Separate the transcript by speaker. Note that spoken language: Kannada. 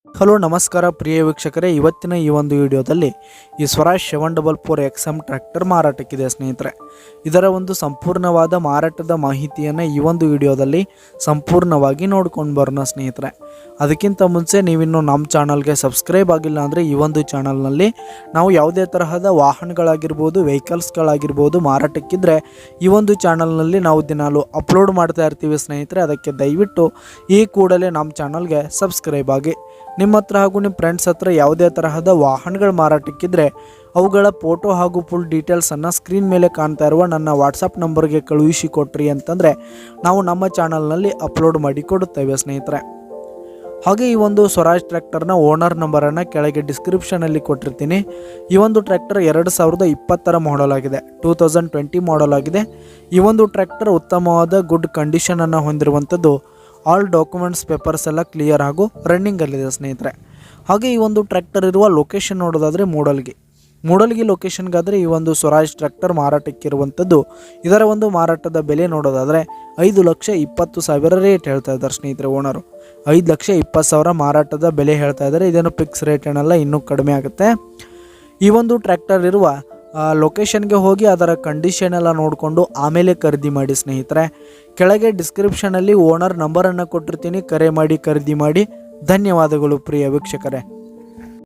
Speaker 1: ಹಲೋ ನಮಸ್ಕಾರ ಪ್ರಿಯ ವೀಕ್ಷಕರೇ, ಇವತ್ತಿನ ಈ ಒಂದು ವಿಡಿಯೋದಲ್ಲಿ ಈ ಸ್ವರಾಜ್ 744 XM ಟ್ರ್ಯಾಕ್ಟರ್ ಮಾರಾಟಕ್ಕಿದೆ ಸ್ನೇಹಿತರೆ. ಇದರ ಒಂದು ಸಂಪೂರ್ಣವಾದ ಮಾರಾಟದ ಮಾಹಿತಿಯನ್ನು ಈ ಒಂದು ವಿಡಿಯೋದಲ್ಲಿ ಸಂಪೂರ್ಣವಾಗಿ ನೋಡ್ಕೊಂಡು ಬರೋಣ ಸ್ನೇಹಿತರೆ. ಅದಕ್ಕಿಂತ ಮುಂಚೆ ನೀವಿನ್ನು ನಮ್ಮ ಚಾನಲ್ಗೆ ಸಬ್ಸ್ಕ್ರೈಬ್ ಆಗಿಲ್ಲ ಅಂದರೆ ಈ ಒಂದು ಚಾನಲ್ನಲ್ಲಿ ನಾವು ಯಾವುದೇ ತರಹದ ವಾಹನಗಳಾಗಿರ್ಬೋದು, ವೆಹಿಕಲ್ಸ್ಗಳಾಗಿರ್ಬೋದು ಮಾರಾಟಕ್ಕಿದ್ರೆ ಈ ಒಂದು ಚಾನಲ್ನಲ್ಲಿ ನಾವು ದಿನಾಲು ಅಪ್ಲೋಡ್ ಮಾಡ್ತಾ ಇರ್ತೀವಿ ಸ್ನೇಹಿತರೆ. ಅದಕ್ಕೆ ದಯವಿಟ್ಟು ಈ ಕೂಡಲೇ ನಮ್ಮ ಚಾನಲ್ಗೆ ಸಬ್ಸ್ಕ್ರೈಬ್ ಆಗಿ. ನಿಮ್ಮ ಹತ್ರ ಹಾಗೂ ನಿಮ್ಮ ಫ್ರೆಂಡ್ಸ್ ಹತ್ರ ಯಾವುದೇ ತರಹದ ವಾಹನಗಳ ಮಾರಾಟಕ್ಕಿದ್ರೆ ಅವುಗಳ ಫೋಟೋ ಹಾಗೂ ಫುಲ್ ಡೀಟೇಲ್ಸನ್ನು ಸ್ಕ್ರೀನ್ ಮೇಲೆ ಕಾಣ್ತಾ ಇರುವ ನನ್ನ ವಾಟ್ಸಪ್ ನಂಬರ್ಗೆ ಕಳುಹಿಸಿ ಕೊಟ್ರಿ ಅಂತಂದರೆ ನಾವು ನಮ್ಮ ಚಾನಲ್ನಲ್ಲಿ ಅಪ್ಲೋಡ್ ಮಾಡಿ ಕೊಡುತ್ತೇವೆ ಸ್ನೇಹಿತರೆ. ಹಾಗೆ ಈ ಒಂದು ಸ್ವರಾಜ್ ಟ್ರ್ಯಾಕ್ಟರ್ನ ಓನರ್ ನಂಬರನ್ನು ಕೆಳಗೆ ಡಿಸ್ಕ್ರಿಪ್ಷನಲ್ಲಿ ಕೊಟ್ಟಿರ್ತೀನಿ. ಈ ಒಂದು ಟ್ರ್ಯಾಕ್ಟರ್ 2020 ಮಾಡಲ್ ಆಗಿದೆ, 2020 ಮಾಡಲ್ ಆಗಿದೆ. ಈ ಒಂದು ಟ್ರ್ಯಾಕ್ಟರ್ ಉತ್ತಮವಾದ ಗುಡ್ ಕಂಡೀಷನನ್ನು ಹೊಂದಿರುವಂಥದ್ದು. ಆಲ್ ಡಾಕ್ಯುಮೆಂಟ್ಸ್ ಪೇಪರ್ಸ್ ಎಲ್ಲ ಕ್ಲಿಯರ್ ಹಾಗೂ ರನ್ನಿಂಗಲ್ಲಿದೆ ಸ್ನೇಹಿತರೆ. ಹಾಗೆ ಈ ಒಂದು ಟ್ರ್ಯಾಕ್ಟರ್ ಇರುವ ಲೊಕೇಶನ್ ನೋಡೋದಾದರೆ ಮೂಡಲ್ಗಿ ಲೊಕೇಶನ್ಗಾದರೆ ಈ ಒಂದು ಸ್ವರಾಜ್ ಟ್ರ್ಯಾಕ್ಟರ್ ಮಾರಾಟಕ್ಕಿರುವಂಥದ್ದು. ಇದರ ಒಂದು ಮಾರಾಟದ ಬೆಲೆ ನೋಡೋದಾದರೆ 5,20,000 ರೇಟ್ ಹೇಳ್ತಾ ಇದ್ದಾರೆ ಸ್ನೇಹಿತರೆ. ಓನರು 5,20,000 ಮಾರಾಟದ ಬೆಲೆ ಹೇಳ್ತಾ ಇದ್ದಾರೆ. ಇದೇನು ಫಿಕ್ಸ್ ರೇಟ್ ಏನಲ್ಲ, ಇನ್ನೂ ಕಡಿಮೆ ಆಗುತ್ತೆ. ಈ ಒಂದು ಟ್ರ್ಯಾಕ್ಟರ್ ಇರುವ ಲೊಕೇಶನ್ಗೆ ಹೋಗಿ ಅದರ ಕಂಡೀಷನ್ ಎಲ್ಲ ನೋಡಿಕೊಂಡು ಆಮೇಲೆ ಖರೀದಿ ಮಾಡಿ ಸ್ನೇಹಿತರೆ. ಕೆಳಗೆ ಡಿಸ್ಕ್ರಿಪ್ಷನಲ್ಲಿ ಓನರ್ ನಂಬರನ್ನು ಕೊಟ್ಟಿರ್ತೀನಿ, ಕರೆ ಮಾಡಿ ಖರೀದಿ ಮಾಡಿ. ಧನ್ಯವಾದಗಳು ಪ್ರಿಯ ವೀಕ್ಷಕರೇ.